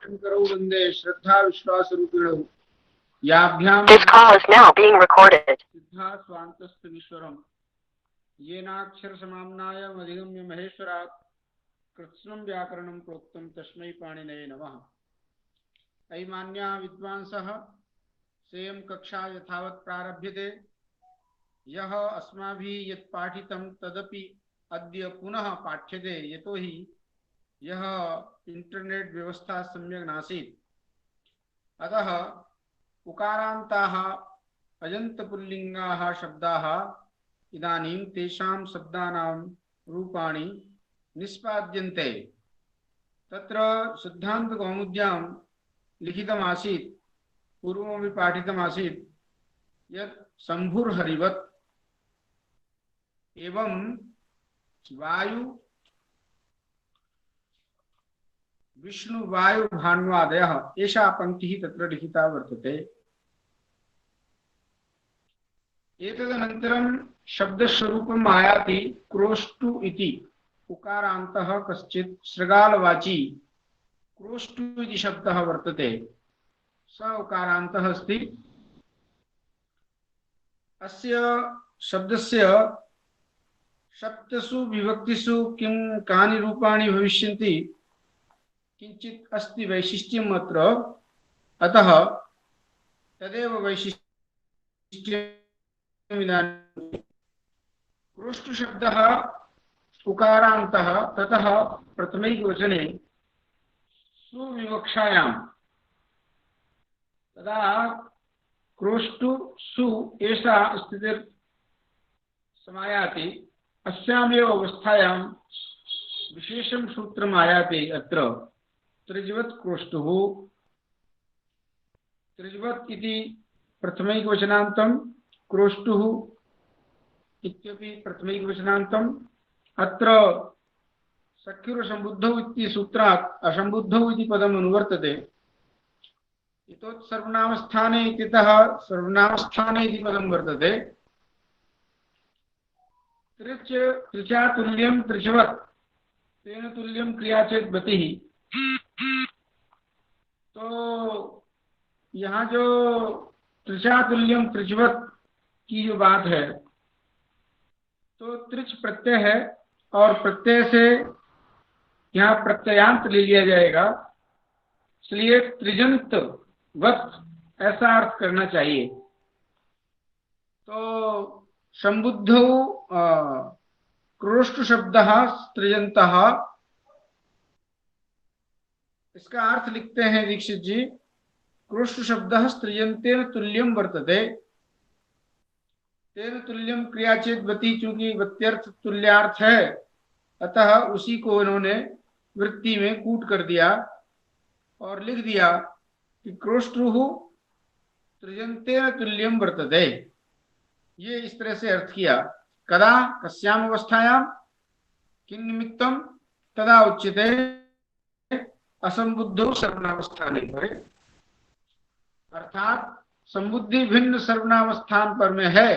शंकरौ वंदे श्रद्धा विश्वास रूपिणौ याभ्यां This call is now being recorded. सिद्धा स्वान्तस्थवीश्वरम् येनाक्षर समाम्नायम् अधिगम्य महेश्वरात् कृत्स्नं व्याकरणं प्रोक्तं तस्मै पाणिनये नमः। अयमान्याः विद्वांसः सेयं कक्षा यथावत् प्रारभ्यते। यः अस्माभिः यत् पाठितं तदपि अद्य पुनः पाठ्यते, यतोहि यह इंटरनेट व्यवस्था सम्यक् नासीत्। अतः उकारान्ताः अजन्तपुल्लिङ्गाः शब्दाः इदानीं तेषां शब्दानां रूपाणि निष्पाद्यन्ते। तत्र सिद्धान्तकौमुद्यां लिखितमासीत्, पूर्वमपि पाठितमासीत् यत् शम्भुर्हरिवत् एवं वायु विष्णु वायु भान्वादयः एषा पंक्तिः तत्र लिखिता वर्तते। एतदनन्तरं शब्दस्वरूपम् आयाति क्रोष्टु इति। उकारान्तः कश्चित् शृगालवाची क्रोष्टु इति शब्दः वर्तते, स उकारान्तः अस्ति। अस्य शब्दस्य सप्तसु विभक्तिषु किं कानि रूपाणि भविष्यन्ति किंचित अस्ति वैशिष्ट्यम् अत्र, अतः तदेव वैशिष्ट्यम् इदानीं। क्रोष्टु शब्दः उकारान्तः, ततः प्रथमैकवचने सुविवक्षायां, तदा क्रोष्टु सु एषा स्थितिर् समायाति। अस्यामेव अवस्थायां विशेषं सूत्रम् आयाति अत्र त्रिजवत् क्रोष्टुः। त्रिजवत् इति प्रथमैकवचनान्तं, क्रोष्टुः इत्यपि प्रथमैकवचनान्तम्। अत्र सख्युरसम्बुद्धौ इति सूत्रात् असम्बुद्धौ इति पदम् अनुवर्तते। इतोत् सर्वनामस्थाने इत्यतः सर्वनामस्थाने इति पदं वर्तते। त्रिच त्रिचा तुल्यं त्रिजवत् तेन तुल्यं क्रिया चेत गतिः। तो यहाँ जो त्रिचा तुल्यम त्रिजवत की जो बात है, तो त्रिच प्रत्यय है और प्रत्यय से यहाँ प्रत्ययांत ले लिया जाएगा, इसलिए त्रिजंत वत ऐसा अर्थ करना चाहिए। तो संबुद्धौ क्रोष्टु शब्दः त्रिजन्तः, इसका अर्थ लिखते हैं दीक्षित जी। क्रोष्टु शब्दः स्त्रियन्तेन तुल्यं वर्तते, तेन तुल्यं क्रियाचेत वति, चूंकि वत्यर्थ तुल्यार्थ है, अतः उसी को इन्होंने वृत्ति में कूट कर दिया और लिख दिया कि क्रोष्टुः त्रिजन्तेन तुल्यं वर्तते। ये इस तरह से अर्थ किया। कदा कस्याम अवस्थायां किं निमित्तं तदा उच्यते असंबुद्धौ सर्वनावस्थाने परे। अर्थात संबुद्धि भिन्न सर्वनावस्थान पर में है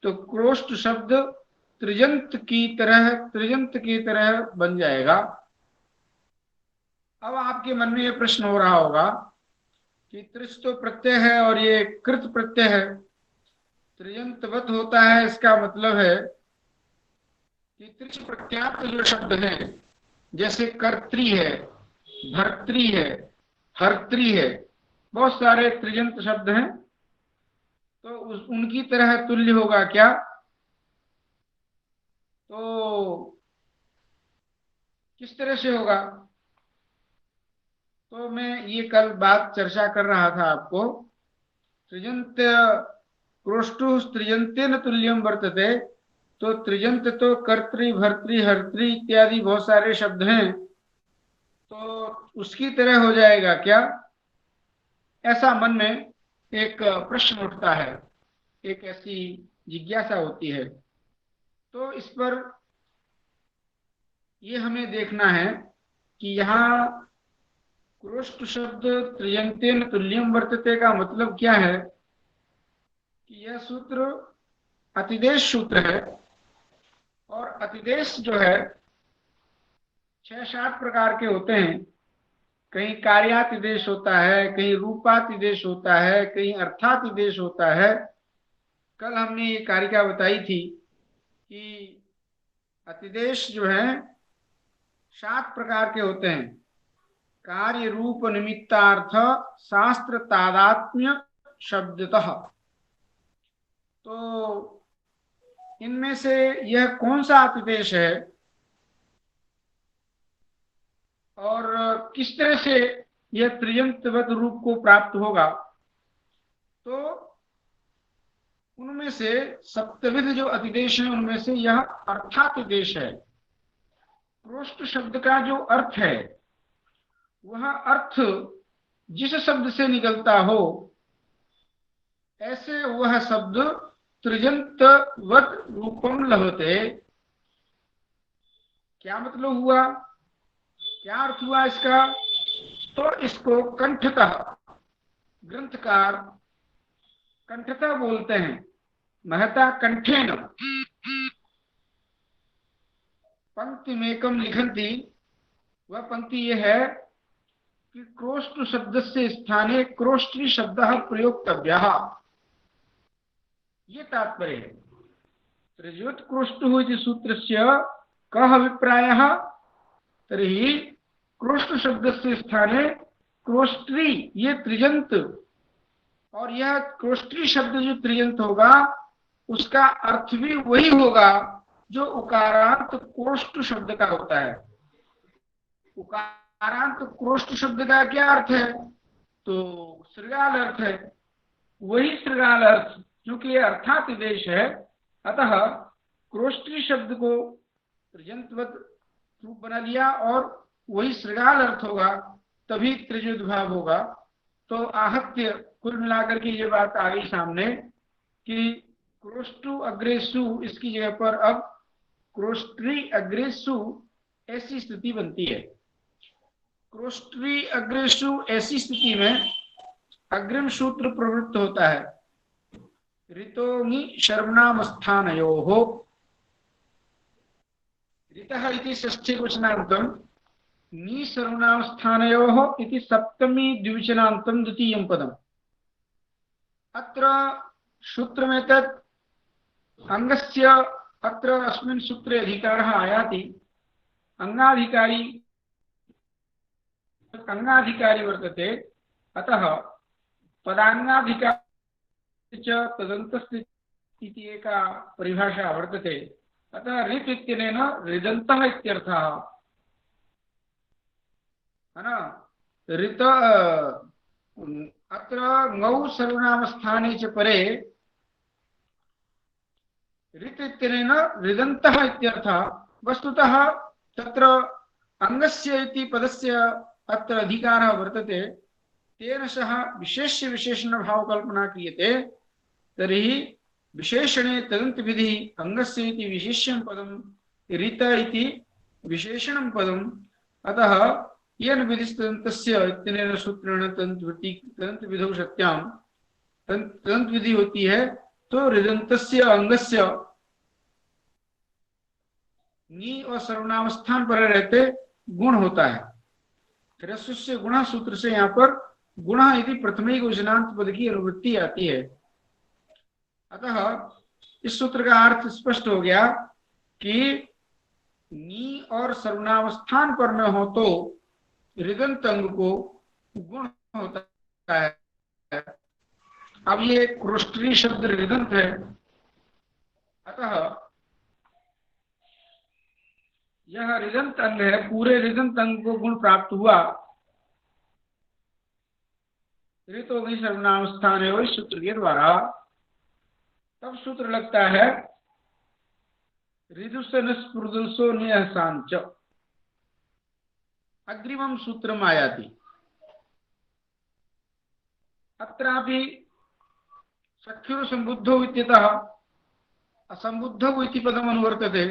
तो क्रोष्ट शब्द त्रिजंत की तरह बन जाएगा। अब आपके मन में यह प्रश्न हो रहा होगा कि त्रिश तो प्रत्यय है और ये कृत प्रत्यय है, त्रिजंतवत होता है, इसका मतलब है कि त्रिश प्रत्यात्म जो शब्द है, जैसे कर्त्री है, भर्त्री है, हर्त्री है, बहुत सारे त्रिजंत शब्द हैं, तो उनकी तरह तुल्य होगा क्या? तो किस तरह से होगा? तो मैं ये कल बात चर्चा कर रहा था आपको। त्रिजंत क्रोष्टु त्रिजंतेन तुल्यम वर्तते, तो त्रिजंत तो कर्त्री भर्त्री हर्त्री इत्यादि बहुत सारे शब्द हैं, तो उसकी तरह हो जाएगा क्या? ऐसा मन में एक प्रश्न उठता है, एक ऐसी जिज्ञासा होती है। तो इस पर ये हमें देखना है कि यहाँ क्रोष्ट शब्द त्रिजंतेन तुल्यम वर्तते का मतलब क्या है कि यह सूत्र अतिदेश सूत्र है, और अतिदेश जो है 6-7 प्रकार के होते हैं। कहीं कार्यातिदेश होता है, कहीं रूपातिदेश होता है, कहीं अर्थातिदेश होता है। कल हमने ये कारिका बताई थी कि अतिदेश जो है 7 प्रकार के होते हैं। कार्य रूप निमित्तार्थ शास्त्र तादात्म्य शब्दतः। तो इनमें से यह कौन सा अतिदेश है और किस तरह से यह त्रियंतवत रूप को प्राप्त होगा? तो उनमें से सप्तविध जो अतिदेश है उनमें से यह अर्थातिदेश है। प्रोष्ठ शब्द का जो अर्थ है वह अर्थ जिस शब्द से निकलता हो ऐसे वह शब्द त्रिजंतवत रूपम लभते। क्या मतलब हुआ, क्या अर्थ हुआ इसका? तो इसको कंठतः ग्रंथकार कंठतः बोलते हैं, महता कंठेन पंक्ति मेकम लिखन्ति। वह पंक्ति यह है कि क्रोष्ट शब्द से स्थाने क्रोष्टी शब्द प्रयोक्तव्य, ये तात्पर्य है। त्रिज्योत्क्रोष्टुः इति सूत्रस्य कः अभिप्रायः? तर्हि क्रोष्ट शब्द से स्थाने क्रोष्ट्री ये त्रिजंत, और यह क्रोष्ट्री शब्द जो त्रिजंत होगा उसका अर्थ भी वही होगा जो उकारांत क्रोष्ट शब्द का होता है। उकारांत क्रोष्ट शब्द का क्या अर्थ है? तो श्रृगाल अर्थ है। वही श्रृगाल अर्थ, क्योंकि ये अर्थातिदेश है, अतः क्रोष्टी शब्द को त्रिजंतवत रूप बना लिया और वही श्रृगाल अर्थ होगा, तभी त्रिजुद्भाव होगा। तो आहत्य कुल मिलाकर के ये बात आ गई सामने कि क्रोष्टु अग्रेसु इसकी जगह पर अब क्रोष्ट्री अग्रेसु ऐसी स्थिति बनती है। क्रोष्ट्री अग्रेसु ऐसी स्थिति में अग्रिम सूत्र प्रवृत्त होता है, ऋतोङि शर्वनामस्थानयोः। ऋतः इति षष्ठीवचनान्तं, नी सर्वनामस्थानयोः इति सप्तमी द्विवचनान्तं द्वितीयं पदम्। अत्र सूत्रमेतत् अंगस्य अत्र अस्मिन् सूत्रे अधिकारः आयाति। अंगाधिकारी वर्तते, अतः पदांगाधिकारी च तदन्तस्य इति एका परिभाषा वर्तते। अतः ऋत् इत्यनेन ऋदन्तः इत्यर्थः है ना। ऋत अत्र ङौ सर्वनामस्थाने च परे ऋत् इत्यनेन ऋदन्तः इत्यर्थः। वस्तुतः तत्र अंगस्य इति पदस्य अत्र अधिकारः वर्तते, तेन सह विशेष्य विशेषण भाव कल्पना क्रियते। तर्हि विशेषणे तदन्त विधि अंगस्य इति विशेष्यं पदं ऋत इति विशेषणं पदम्। अतः येन विधिस्तदन्तस्य इत्यनेन सूत्रेण तदन्त विधौ सत्यां तदन्त विधि होती है, तो ऋदन्तस्य अंगस्य नी और सर्वनाम स्थान पर रहते गुण होता है। ह्रस्वस्य गुण सूत्र से यहाँ पर गुण यदि प्रथमिक वचनांत पद की अनुवृत्ति आती है। अतः इस सूत्र का अर्थ स्पष्ट हो गया कि नी और सर्वनाम स्थान पर न हो तो ऋदंत अंग को गुण होता है। अब ये क्रोष्ट्री शब्द ऋदंत है, अतः यह ऋदंत अंग है। पूरे ऋदंत अंग को गुण प्राप्त हुआ। ऋतोङि सर्वनाम स्थाने सूत्र के द्वारा तब सूत्र लगता है ऋदुसन स्फुर्दुसो निहसांच। अग्रिमं सूत्रम आयाति। अत्रापि सख्युर संबुद्धौ इत्यतः असंबुद्धौ इति पदम् अनुवर्तते।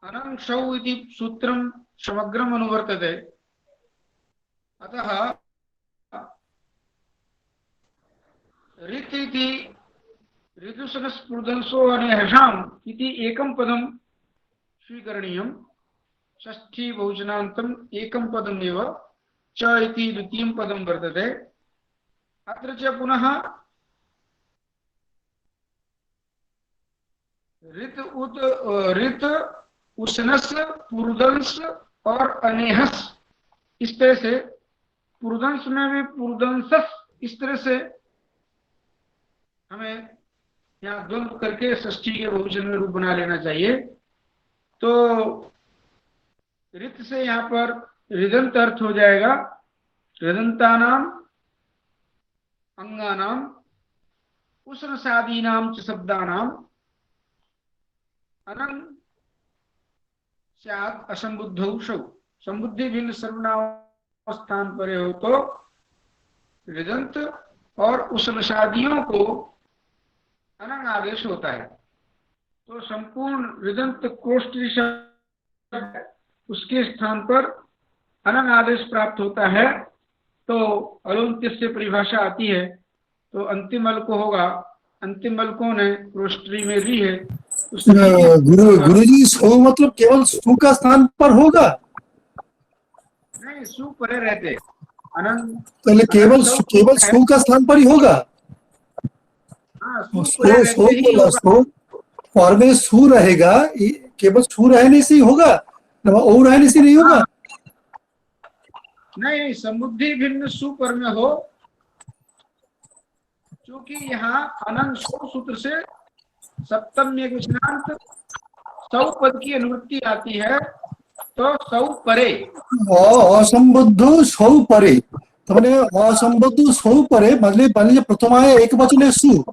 अनंक्षौ इति सूत्रं समग्रम् अनुवर्तते। अतः ऋत् इति ऋतुसन स्फुर्दंसो अनेहषाम् इति एकं पदं स्वीकरणीयम्। षष्ठी बहुवचनान्तम् एकं पदमेव च इति द्वितीयं पदं वर्तते। अत्र च पुनः ऋत उष्णस पुरुदंश और अनेहस, इस तरह से पुरुदंश में भी पुरुदंसस, इस तरह से हमें यहाँ द्वंद्व करके षष्ठी के बहुवचन में रूप बना लेना चाहिए। तो ऋत से यहाँ पर ऋदंत अर्थ हो जाएगा ऋदंतानाम अंगानाम उष्णसादीनाम च शब्दानाम अनंग स्यात् असंबुद्धौ शौ। संबुद्धि भिन्न सर्वनाम स्थान पर हो तो ऋदंत और उष्णसादियों को अनंग आदेश होता है। तो संपूर्ण ऋदंत कोष्ठी शब्द उसके स्थान पर अनंग आदेश प्राप्त होता है। तो अलुंत्य से परिभाषा आती है। तो अंतिम अल को होगा, अंतिम अल कौन है, रोस्ट्री में री है। गुरुजी सो मतलब केवल सु का स्थान पर होगा? नहीं, सु परे रहते अनंग, पहले केवल केवल सु का स्थान पर ही होगा। हाँ, सु परे सो रहते ही बोला, होगा। सो और में सु रहेगा, केवल सु रहने से ही होगा, ओ रहने से नहीं होगा। नहीं, समुद्धि भिन्न सु पर में हो, क्योंकि यहाँ अनंग सौ सूत्र से सप्तम एक विष्णांत सौ पद की अनुवृत्ति आती है। तो सौ परे असंबद्ध सौ परे, तो मैंने असंबद्ध सौ परे मतलब मान लीजिए प्रथम आया एक वचन है सु,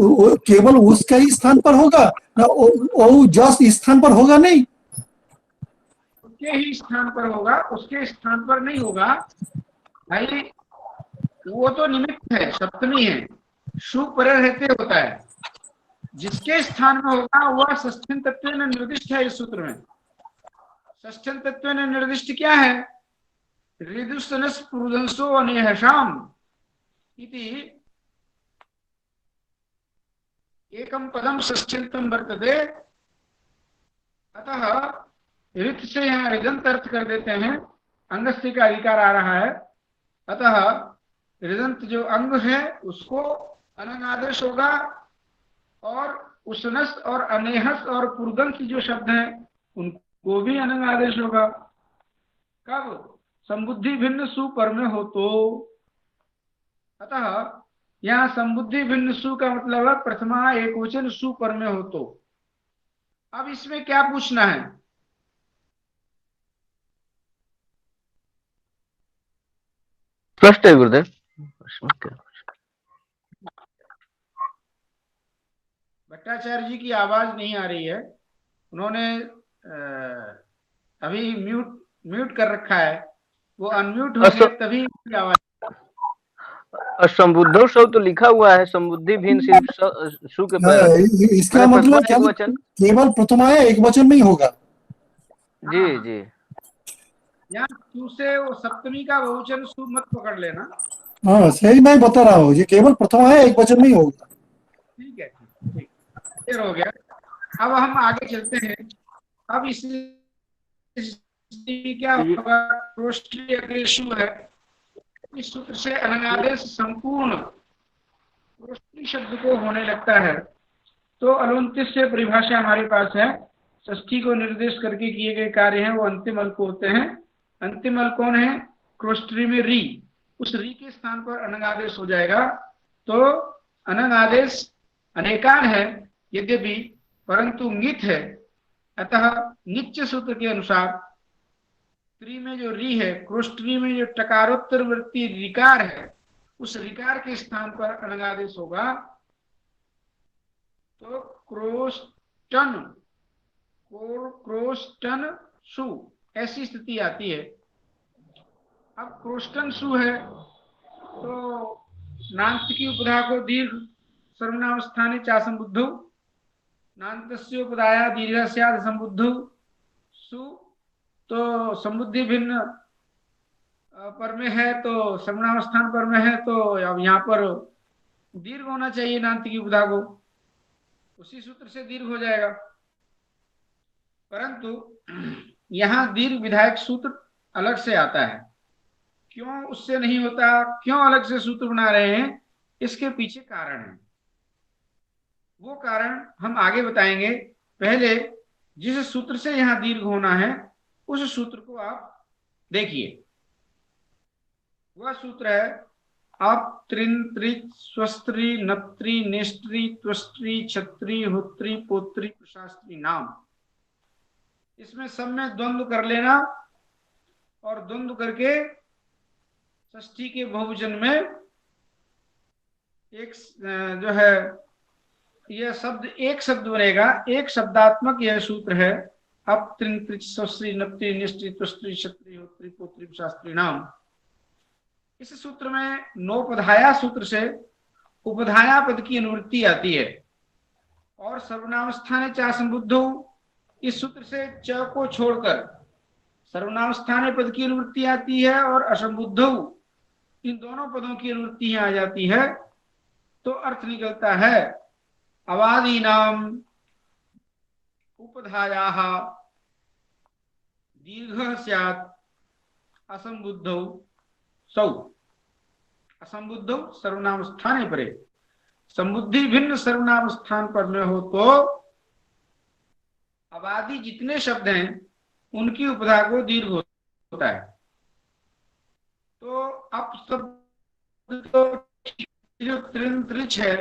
केवल उसका ही स्थान पर होगा ना, ओ जस्ट स्थान पर होगा नहीं, उसके ही स्थान पर होगा, उसके स्थान पर नहीं होगा भाई। वो तो निमित्त है, सप्तमी है, सु परे रहते होता है। जिसके स्थान में होगा वह षष्ठन तत्व निर्दिष्ट है। इस सूत्र में षष्ठन तत्व निर्दिष्ट क्या है, ऋदुस्तनस पुरुदंसो अनेहशाम इति एकम पदम षष्ठ्यंतम वर्तते। अतः ऋत से यहाँ ऋदंत अर्थ कर देते हैं, अंगस्य का अधिकार आ रहा है। अतः ऋदंत जो अंग है उसको अनंग आदेश होगा, और उष्णस और अनेहस और पुरुदंस जो शब्द हैं उनको भी अनंग आदेश होगा। कब? संबुद्धि भिन्न सु पर में हो तो। अतः यहाँ संबुद्धि भिन्न सु का मतलब है प्रथमा एक वचन सु पर में हो तो। अब इसमें क्या पूछना है? स्पष्ट है गुरुदेव। भट्टाचार्य जी की आवाज नहीं आ रही है, उन्होंने अभी म्यूट कर रखा है, वो अनम्यूट हो गए तभी आवाज। असंबुद्धौ सौ तो लिखा हुआ है, संबुद्धि भिन्न सिर्फ सु के पहले। इसका मतलब क्या, केवल प्रथम आया एक वचन में ही होगा। जी जी, यहाँ सु से वो सप्तमी का बहुवचन सु मत पकड़ लेना। हाँ सही मैं बता रहा हूँ, ये केवल प्रथम आया एक वचन में ही होगा। ठीक है, ठीक क्लियर हो गया। अब हम आगे चलते हैं। अब इस क्या होगा, रोष्ठी अग्रे सु है, इस सूत्र से अनंगादेश संपूर्ण रोष्ठी शब्द को होने लगता है। तो अलुंत्य से परिभाषा हमारे पास है, षष्ठी को निर्देश करके किए गए कार्य हैं वो अंतिम अल को होते हैं। अंतिम अल कौन है? क्रोष्ठी में री, उस री के स्थान पर अनंग आदेश हो जाएगा। तो अनंग आदेश अनेकान है यद्यपि, परंतु ङित है। अतः नित्य सूत्र के अनुसार त्रि में जो री है, क्रोष्ठी में जो टकारोत्तर वृत्ति रिकार है, उस रिकार के स्थान पर अनंग आदेश होगा। तो क्रोष्टन, क्रोष्टन सु, ऐसी स्थिति आती है। अब क्रोष्टन सु है तो नान्त की उपधा को दीर्घ सर्वनाम स्थाने चासंबुद्धौ, नान्तस्य उपधाया दीर्घ स्यात् संबुद्धौ सु। तो संबुद्धि भिन्न पर में है तो सर्वनाम स्थान पर में है, तो अब यहाँ पर दीर्घ होना चाहिए नान्त की उपधा को, उसी सूत्र से दीर्घ हो जाएगा। परंतु यहाँ दीर्घ विधायक सूत्र अलग से आता है। क्यों उससे नहीं होता, क्यों अलग से सूत्र बना रहे हैं, इसके पीछे कारण है। वो कारण हम आगे बताएंगे। पहले जिस सूत्र से यहां दीर्घ होना है उस सूत्र को आप देखिए। वह सूत्र है आप त्रिन त्रिच स्वस्त्री नत्री नेष्ट्री त्वष्ट्री छत्री होत्री पोत्री प्रशास्त्री नाम। इसमें सब में द्वंद्व कर लेना और द्वंद्व करके षष्ठी के बहुवचन में एक जो है यह शब्द एक शब्द बनेगा, एक शब्दात्मक यह सूत्र है। अब त्रिन त्रिच स्वस्त्री नत्री नेष्ट्री त्वष्ट्री छत्री होत्री पोत्री प्रशास्त्री नाम। इस सूत्र में नोपधाया सूत्र से उपधाया पद की अनुवृत्ति आती है और सर्वनाम स्थाने च असंबुद्धौ, इस सूत्र से च को छोड़कर सर्वनाम स्थाने पद की अनुवृत्ति आती है और असंबुद्धौ इन दोनों पदों की अनुवृत्ति यहां आ जाती है। तो अर्थ निकलता है अवादी नाम उपधायाः दीर्घ स्यात् असंबुद्धौ सौ। असंबुद्धौ सर्वनाम स्थाने परे, संबुद्धि भिन्न सर्वनाम स्थान पर में हो तो अवादी जितने शब्द हैं उनकी उपधा को दीर्घ होता है। तो अब शब्द तो जो त्रिन त्रिच है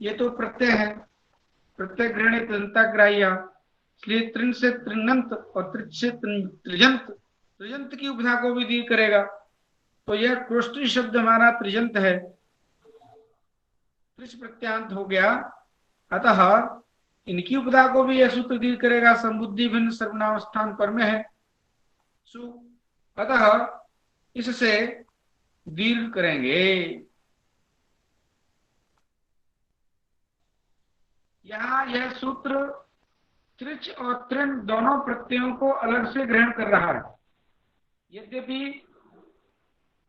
ये तो प्रत्यय है, प्रत्यय ग्रहणे त्रिंताग्राह्य, इसलिए त्रिन से त्रिनंत और त्रिच से त्रिजंत, त्रिजंत की उपधा को भी दीर्घ करेगा। तो यह क्रोष्टी शब्द हमारा त्रिजंत है, त्रिच प्रत्यांत हो गया, अतः इनकी उपधा को भी यह सूत्र दीर्घ करेगा। संबुद्धि भिन्न सर्वनाम स्थान पर में है सु, अतः इससे दीर्घ करेंगे। यहाँ यह सूत्र त्रिच और त्रिन दोनों प्रत्ययों को अलग से ग्रहण कर रहा है। यद्यपि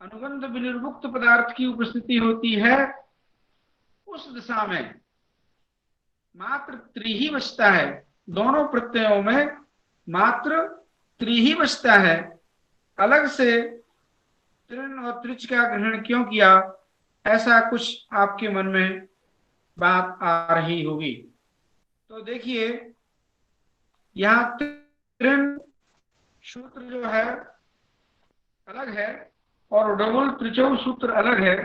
अनुबंध विनिर्मुक्त पदार्थ की उपस्थिति होती है उस दशा में मात्र त्रि ही बचता है, दोनों प्रत्ययों में मात्र त्रि ही बचता है। अलग से त्रिन और त्रिच का ग्रहण क्यों किया, ऐसा कुछ आपके मन में बात आ रही होगी। तो देखिए यहाँ त्रिन सूत्र जो है अलग है और डबल त्रिचौ सूत्र अलग है।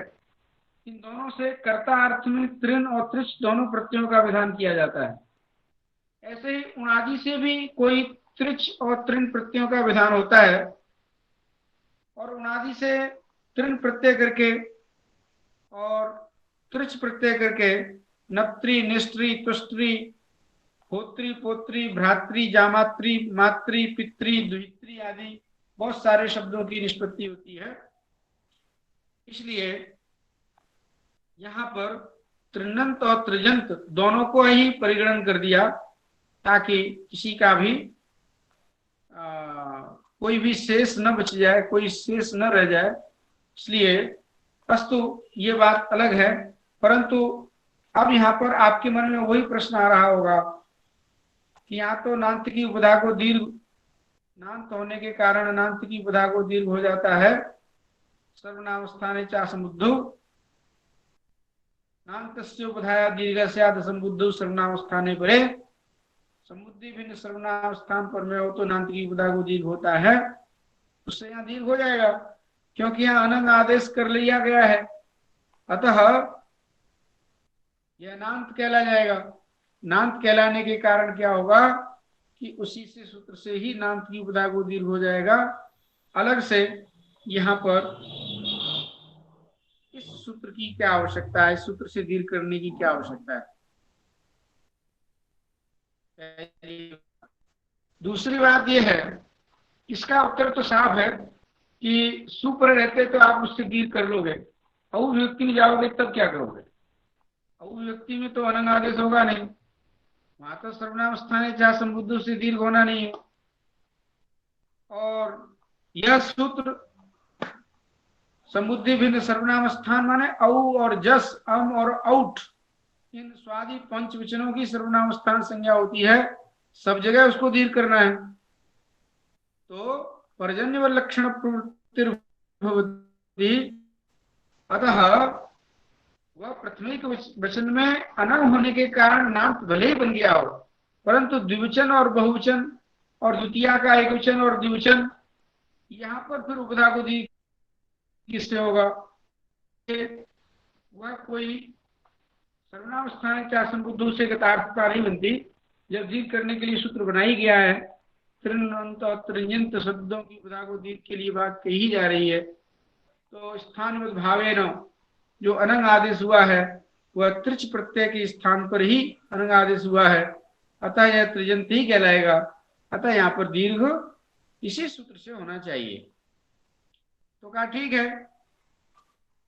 इन दोनों से कर्ता अर्थ में त्रिन और त्रिच दोनों प्रत्ययों का विधान किया जाता है। ऐसे ही उणादि से भी कोई त्रिच और त्रिन प्रत्ययों का विधान होता है और उणादि से त्रिन प्रत्यय करके और त्रिच प्रत्यय करके नप्त्री निष्ट्री तुष्ट्री होत्री पोत्री भ्रात्री जामात्री मात्री पित्री द्वित्री आदि बहुत सारे शब्दों की निष्पत्ति होती है। इसलिए यहाँ पर त्रिनंत और त्रिजंत दोनों को ही परिगणन कर दिया ताकि किसी का भी कोई भी शेष न बच जाए, कोई शेष न रह जाए। इसलिए वस्तु ये बात अलग है, परंतु अब यहाँ पर आपके मन में वही प्रश्न आ रहा होगा कि यहाँ तो नांत की उपधा को दीर्घ, नांत होने के कारण नांत की उपधा को दीर्घ हो जाता है। सर्वनाम स्थाने च असंबुद्धौ नान्तस्य उपधाया दीर्घ स्यात् असंबुद्धौ सर्वनाम स्थाने परे। समुद्धि भिन्न सर्वनाम स्थान पर में हो तो नांत की उपधा को दीर्घ होता है, उससे यहाँ दीर्घ हो जाएगा क्योंकि यहाँ अनंग आदेश कर लिया गया है। अतः यह नांत कहला जाएगा। नांत कहलाने के कारण क्या होगा कि उसी से सूत्र से ही नांत की उपधा को दीर्घ हो जाएगा। अलग से यहाँ पर इस सूत्र की क्या आवश्यकता है, इस सूत्र से दीर्घ करने की क्या आवश्यकता है। दूसरी बात यह है, इसका उत्तर तो साफ है कि सुपर रहते तो आप उससे दीर्घ कर लोगे, अव्यक्ति में जाओगे तब क्या करोगे। अव्यक्ति में तो अनंग आदेश होगा नहीं, वहां तो सर्वनाम स्थाने च संबुद्धौ से दीर्घ होना नहीं है। और यह सूत्र संबुद्धि भिन्न सर्वनाम स्थान माने औ और जस, अम और औठ, इन स्वादि पंच वचनों की सर्वनाम स्थान संज्ञा होती है, सब जगह उसको दीर्घ करना है। तो पर्जन्य व लक्षण प्रवृत्ति अतः वह प्रथमिक वचन में अनंग होने के कारण नाम भले ही बन गया हो, परंतु द्विवचन और बहुवचन और द्वितीया का एक वचन और द्विवचन, यहाँ पर फिर उपधा को दी किससे होगा? वह कोई सर्वनाम स्थान क्या संबुद्धों से गतार्थता नहीं बनती। जब दीर्घ करने के लिए सूत्र बना ही गया है, त्रिनंत और त्रिजंत शब्दों की उपधा को दीर्घ के लिए बात कही जा रही है, तो स्थान में भावे न जो अनंग आदेश हुआ है वह त्रिच प्रत्यय के स्थान पर ही अनंग आदेश हुआ है, अतः यह त्रिजंत ही कहलाएगा। अतः यहाँ पर दीर्घ इसी सूत्र से होना चाहिए। तो कहा ठीक है,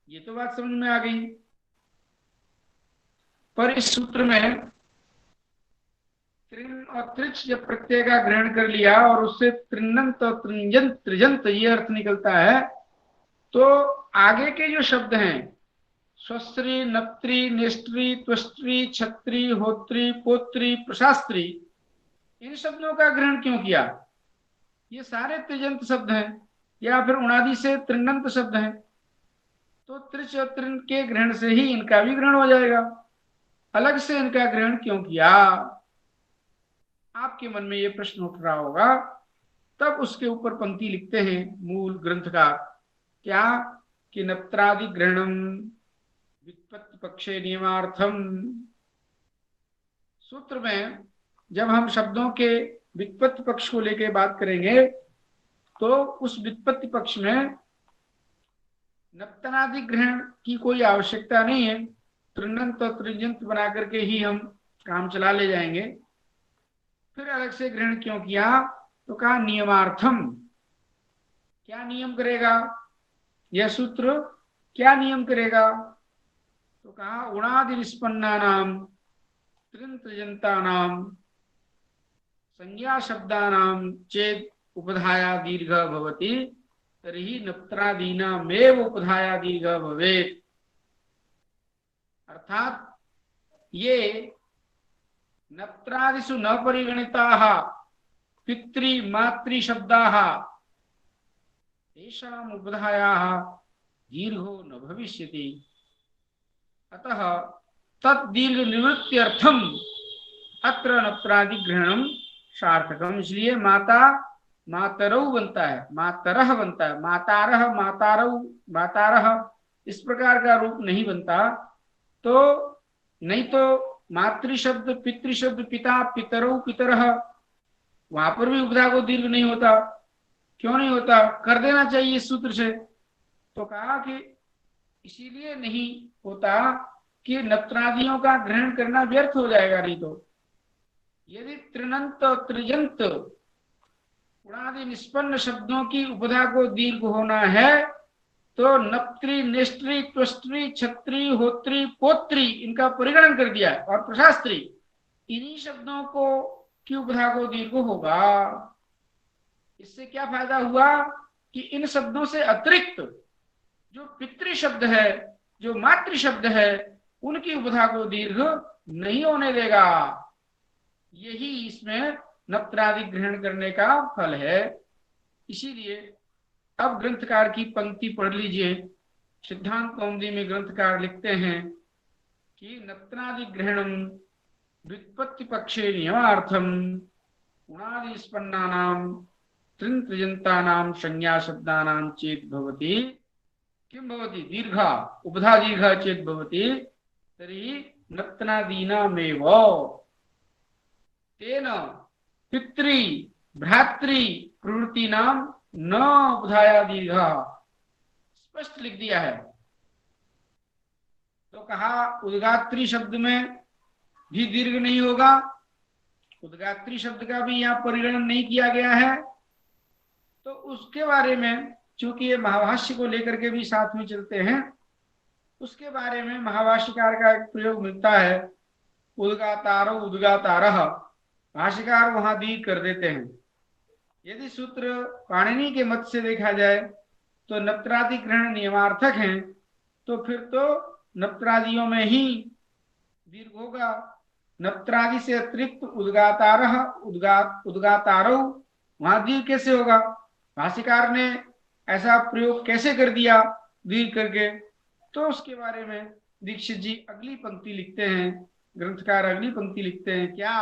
ये तो बात समझ में आ गई। पर इस सूत्र में त्रिन और त्रिच जब प्रत्यय का ग्रहण कर लिया और उससे त्रिनंत और त्रिजंत त्रिजंत ये अर्थ निकलता है, तो आगे के जो शब्द हैं स्वस्त्री, नप्त्री, नेष्ट्री, त्वष्ट्री, छत्री, होत्री, पोत्री, प्रशास्त्री, इन शब्दों का ग्रहण क्यों किया? ये सारे त्रिजंत शब्द हैं या फिर उणादि से त्रिनंत शब्द हैं, तो त्रिच और त्रिन के ग्रहण से ही इनका भी ग्रहण हो जाएगा। अलग से इनका ग्रहण क्यों किया? आपके मन में ये प्रश्न उठ रहा होगा। तब उसके ऊपर पंक्ति लिखते हैं मूल ग्रंथ का, क्या कि नप्त्रादि ग्रहणम व्युत्पत्ति पक्षे नियमार्थम। सूत्र में जब हम शब्दों के व्युत्पत्ति पक्ष को लेकर बात करेंगे, तो उस व्युत्पत्ति पक्ष में नप्तनादि ग्रहण की कोई आवश्यकता नहीं है। त्रिनंत और त्रिजंत बना करके ही हम काम चला ले जाएंगे। फिर अलग से ग्रहण क्यों किया? तो कहा नियमार्थम। क्या नियम करेगा यह सूत्र? क्या नियम करेगा? तो कहा उणादि निष्पन्ना नाम त्रिन त्रिजंता नाम संज्ञा शब्दानाम चेत उपधाया दीर्घ भवति तर्हि नप्त्रादीनामेव उपधाया दीर्घ भवेत्। अर्थात ये नप्त्रादिषु न परिगणिताः पितृ मातृ शब्दाः तेषाम् उपधायाः दीर्घो न भविष्यति। अतः तत् दीर्घ निवृत्त्यर्थम अत्र नप्त्रादि ग्रहणम सार्थकम। इसलिए माता मातरौ बनता है, मातरह बनता है, मातारह मातारौ मातारह, इस प्रकार का रूप नहीं बनता। तो नहीं तो मातृ शब्द, पितृ शब्द, पिता पितरौ पितरह, वहां पर भी उपधा को दीर्घ नहीं होता। क्यों नहीं होता? कर देना चाहिए इस सूत्र से। तो कहा कि इसीलिए नहीं होता कि नप्त्रादियों का ग्रहण करना व्यर्थ हो जाएगा। नहीं तो यदि त्रिनंत त्रिजंत उणादि निष्पन्न शब्दों की उपधा को दीर्घ होना है, तो नप्त्री, नेष्ट्री, त्वष्ट्री, छत्री, होत्री, पोत्री इनका परिगणन कर दिया, और प्रशास्त्री, इन्हीं शब्दों को की उपधा को दीर्घ होगा। इससे क्या फायदा हुआ कि इन शब्दों से अतिरिक्त जो पितृ शब्द है, जो मातृ शब्द है, उनकी उपधा को दीर्घ नहीं होने देगा। यही इसमें नप्त्रादि ग्रहण करने का फल है। इसीलिए अब ग्रंथकार की पंक्ति पढ़ लीजिए। सिद्धांत कौमुदी में ग्रंथकार लिखते हैं कि नप्त्रादि ग्रहणम व्युत्पत्ति पक्षे नियमार्थम उणादि निष्पन्नानां त्रिन त्रिजंतानां संज्ञा शब्दानां चेत भवति। किम भवति? दीर्घा उपधा दीर्घा चेत भवति तर्हि नप्तनादीनामेव तेन पितृ भ्रातृ प्रवृत्तिनां न उपधाया दीर्घा। स्पष्ट लिख दिया है। तो कहा उद्गात्री शब्द में भी दीर्घ नहीं होगा। उद्गात्री शब्द का भी यहाँ परिगणन नहीं किया गया है। तो उसके बारे में, चूंकि ये महाभाष्य को लेकर के भी साथ में चलते हैं, उसके बारे में महाभाष्यकार का एक प्रयोग मिलता है, उद्गातारो उद्गातारः। भाष्यकार वहां दीर्घ कर देते हैं। यदि सूत्र पाणिनि के मत से देखा जाए तो नप्त्रादि ग्रहण नियमार्थक हैं, तो फिर तो नप्त्रादियों में ही दीर्घ होगा। नप्त्रादि से अतिरिक्त उद्गातारः उद्गातारौ, वहां दीर्घ कैसे होगा? भाष्यकार ने ऐसा प्रयोग कैसे कर दिया? दीर्घ करके। तो उसके बारे में दीक्षित जी अगली पंक्ति लिखते हैं, ग्रंथकार अगली पंक्ति लिखते हैं क्या,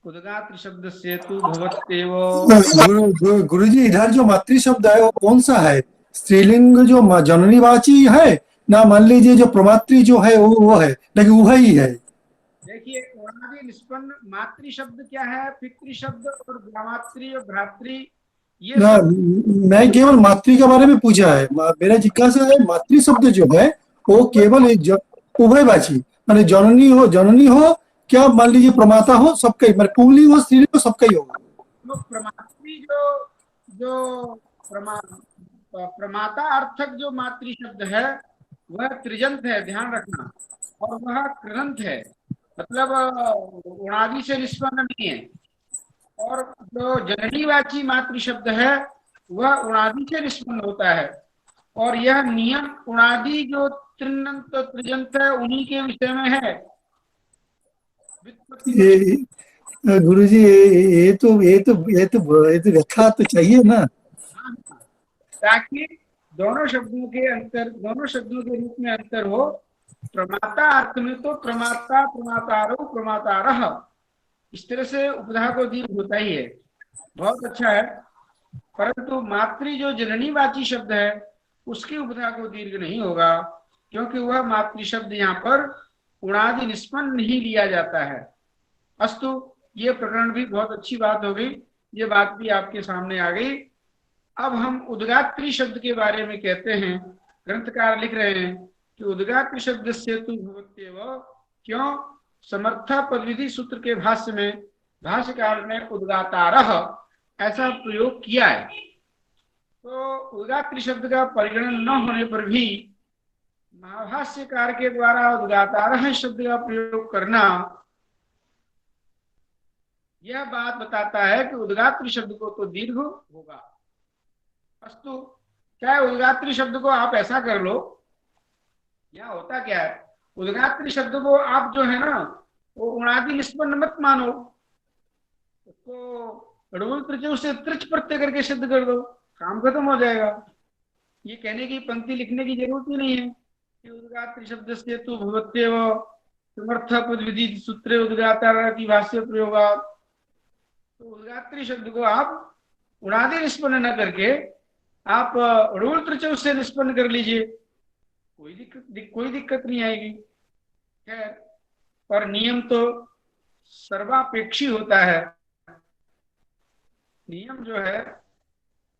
उदगात्र शब्द से तु भवत्येव। गुरु जी, इधर जो मातृ शब्द है वो कौन सा है? स्त्रीलिंग जो जननीवाची है, ना मान लीजिए जो प्रमातृ जो है वो है, लेकिन वह ही है। देखिए वर्णादि निष्पन्न मातृ शब्द क्या है, पितृ शब्द और भ्रामातृ और भ्रातृ, ये ना, सब मैं केवल मातृ के बारे में पूछा है। मेरा जिज्ञासा है मातृ शब्द जो है वो केवल उभयवाची, माने जननी हो क्या, मान लीजिए प्रमाता हो, सबका ही, माने पुंगलिंग हो स्त्रीलिंग हो, सबका ही होगा। तो प्रमात्री जो जो प्रमा, प्रमाता अर्थक जो मातृ शब्द है वह त्रिजंत है, ध्यान रखना, और वह कृदंत है, मतलब उणादि से निष्पन्न नहीं है। और जो जननीवाची मातृ शब्द है वह उणादि से निष्पन्न होता है। और यह नियम उणादि जो त्रिनंत त्रिजंत है उन्हीं के विषय में है। ये गुरु जी, ये तो व्याख्या तो चाहिए ना। ताकि दोनों शब्दों के अंतर, दोनों शब्दों के रूप में अंतर हो। प्रमाता अर्थ में तो प्रमाता प्रमातारो प्रमातारः, इस तरह से उपधा को दीर्घ होता ही है, बहुत अच्छा है। परंतु मातृ जो जननीवाची शब्द है उसकी उपधा को दीर्घ नहीं होगा, क्योंकि वह मातृ शब्द यहाँ पर उणादि निष्पन्न नहीं लिया जाता है। अस्तु, ये प्रकरण भी बहुत अच्छी बात हो गई, ये बात भी आपके सामने आ गई। अब हम उद्गात्री शब्द के बारे में कहते हैं। ग्रंथकार लिख रहे हैं कि उद्गात्री शब्द से तु भवत्येव, क्यों, समर्था पदविधि सूत्र के भाष्य में भाष्यकार ने उद्गातारः ऐसा प्रयोग किया है। तो उद्गात्री शब्द का परिगणन न होने पर भी महाभाष्यकार के द्वारा उद्गातारः शब्द का प्रयोग करना यह बात बताता है कि उद्गात्री शब्द को तो दीर्घ होगा। अस्तु, क्या उद्गात्री शब्द को आप ऐसा कर लो, यहाँ होता क्या है, उद्गात्री शब्द को आप जो है ना वो उणादि निष्पन्न मत मानो, उसको ऋण त्रिचु से त्रिच प्रत्यय करके सिद्ध कर दो, काम खत्म हो जाएगा। ये कहने की पंक्ति लिखने की जरूरत ही नहीं है कि उद्गात्री शब्द से तु भवत्येव समर्थ पद विधि सूत्रे उद्गातारः की भाष्य प्रयोगात्। तो उद्गात्री शब्द को आप उणादि निष्पन्न न करके आप ऋण त्रिचु से निष्पन्न कर लीजिए, कोई दिक्कत नहीं आएगी। खैर, पर नियम तो सर्वापेक्षी होता है। नियम जो है,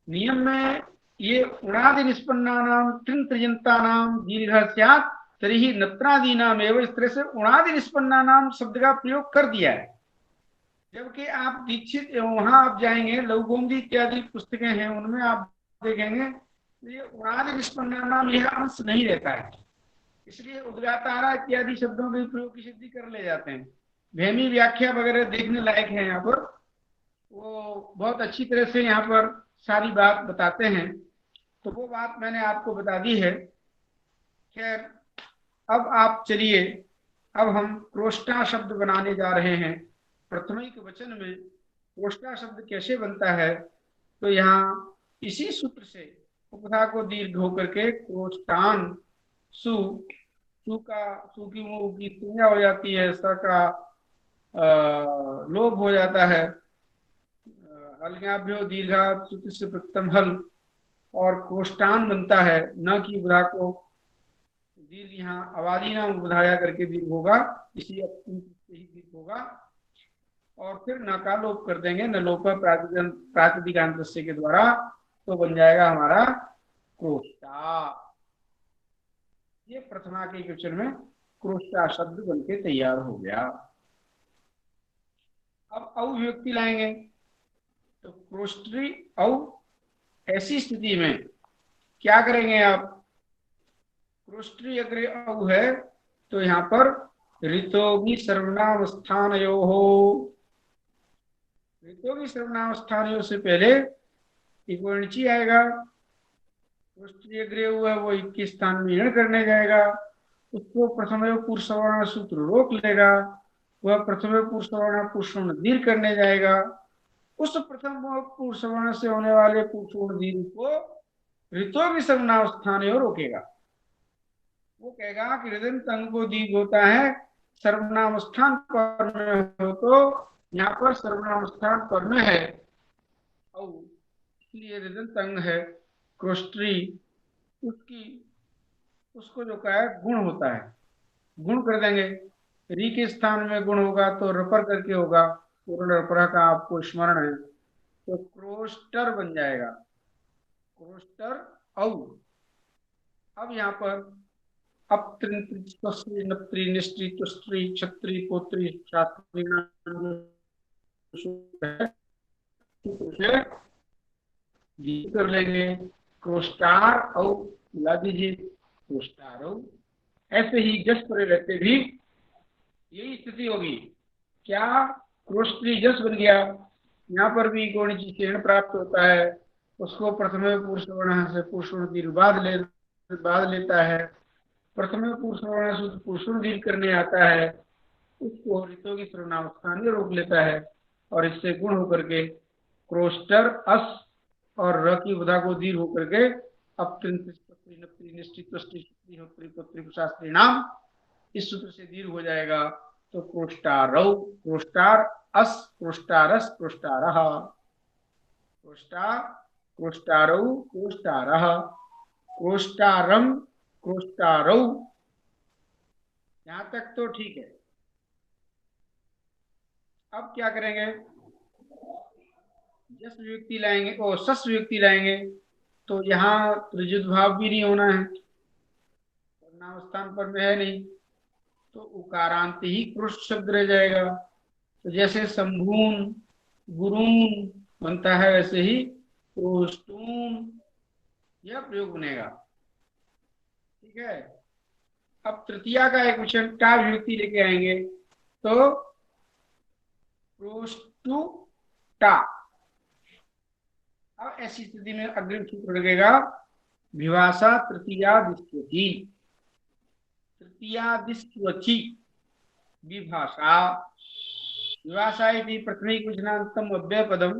नियम में ये उणादि निष्पन्नानां त्रिन त्रिजंतानां दीर्घ स्यात् तर्हि नत्रादीनाम एवं, इस तरह से उणादि निष्पन्नानां शब्द का प्रयोग कर दिया है। जबकि आप दीक्षित वहां आप जाएंगे, लघुगोमती इत्यादि पुस्तकें हैं उनमें आप देखेंगे ये उणादि निष्पन्नानाम यह अंश नहीं रहता है, इसलिए उद्गातारः इत्यादि शब्दों के प्रयोग की सिद्धि कर ले जाते हैं। भेमी व्याख्या वगैरह देखने लायक है, यहाँ पर वो बहुत अच्छी तरह से यहाँ पर सारी बात बताते हैं, तो वो बात मैंने आपको बता दी है। खैर, अब आप चलिए, अब हम क्रोष्टा शब्द बनाने जा रहे हैं। प्रथमिक वचन में क्रोष्टा शब्द कैसे बनता है, तो यहाँ इसी सूत्र से उपधा को दीर्घ होकर के क्रोष्टान, सु सु की मुंह की संज्ञा हो जाती है, स का लोभ हो जाता है, हल्याभ्यो दीर्घा से प्रथम हल, और क्रोष्टान बनता है, न की उपधा को दीर्घ यहाँ अवादी नाम उपधाया करके दीर्घ होगा, इसी ही दीर्घ होगा, और फिर न का लोप कर देंगे, न लोप प्रातिदिकांत के द्वारा, तो बन जाएगा हमारा क्रोष्टा। ये प्रथमा के क्वेश्चन में क्रोष्टा शब्द बनके तैयार हो गया। अब औ विभक्ति लाएंगे, तो क्रोष्टी औ, ऐसी स्थिति में क्या करेंगे आप, क्रोष्टी अग्रे औ है तो यहाँ पर ऋतोगी सर्वनाम स्थानयोः, ऋतोगी सर्वनाम स्थानयोः से पहले एक वर्णची आएगा, क्रोष्टी अग्रे हुआ वो 21 स्थान में ऋण करने जाएगा, उसको प्रथम पुरुष सवर्ण सूत्र रोक लेगा, वह प्रथम पुरुष सवर्ण पुरुषोण दीर्घ करने जाएगा, उस प्रथम पुरुष सवर्ण से होने वाले पुरुषोण दीर्घ को ऋतो भी सर्वनाम और रोकेगा। वो कहेगा कि ऋदंत अंग को दीर्घ होता है सर्वनाम स्थान पर में हो, तो यहाँ पर सर्वनाम स्थान पर में है और इसलिए ऋदंत अंग है क्रोष्ट्री, उसकी उसको जो क्या है गुण होता है, गुण कर देंगे। री के स्थान में गुण होगा तो रपर करके होगा, पूर्ण रपरा का आपको स्मरण है, तो क्रोस्टर बन जाएगा, क्रोस्टर औ। अब यहाँ पर अपत्री नप्त्री निष्ठी तुष्टी छत्री पोत्री शास्त्री कर लेंगे क्रोस्टार औ ला दीजिए क्रोस्टार औ। ऐसे ही जस पर रहते भी यही स्थिति होगी। क्या क्रोष्टी जस बन गया, यहाँ पर भी गौणी चिन्ह प्राप्त होता है, उसको प्रथम पुरुष वर्ण से पुरुष दीर्घ बाद लेता है, प्रथम पुरुष वर्ण शुद्ध पुरुष दीर्घ करने आता है, उसको ऋतु की सर्वनाम स्थानीय रोक लेता है और इससे गुण होकर के क्रोस्टर अस और र की बुधा को दीर्घ होकर के शास्त्री नाम इस सूत्र से दीर्घ हो जाएगा, तो क्रोष्टारौ क्रोष्टार अस क्रोष्टारस क्रोष्टारः क्रोष्टा क्रोष्टारौ क्रोष्टारः क्रोष्टारम क्रोष्टारौ। यहां तक तो ठीक है। अब क्या करेंगे, जस विभक्ति लाएंगे और सस विभक्ति लाएंगे, तो यहाँ त्रिजुत भाव भी नहीं होना है, नाम स्थान पर में है नहीं, तो उकारांत ही क्रोष्ट शब्द रह जाएगा। तो जैसे शंभून गुरून बनता है वैसे ही क्रोष्टून यह प्रयोग बनेगा। ठीक है। अब तृतीया का एक वचन टा विभक्ति लेके आएंगे, तो क्रोष्टुटा। अब ऐसी स्थिति में अग्रिम सूत्र लगेगा विभाषा तृतीयादिष्वची, तृतीयादिष्वची विभाषा। विभाषा इति प्रथमिक वचनान्तम अव्ययपदम,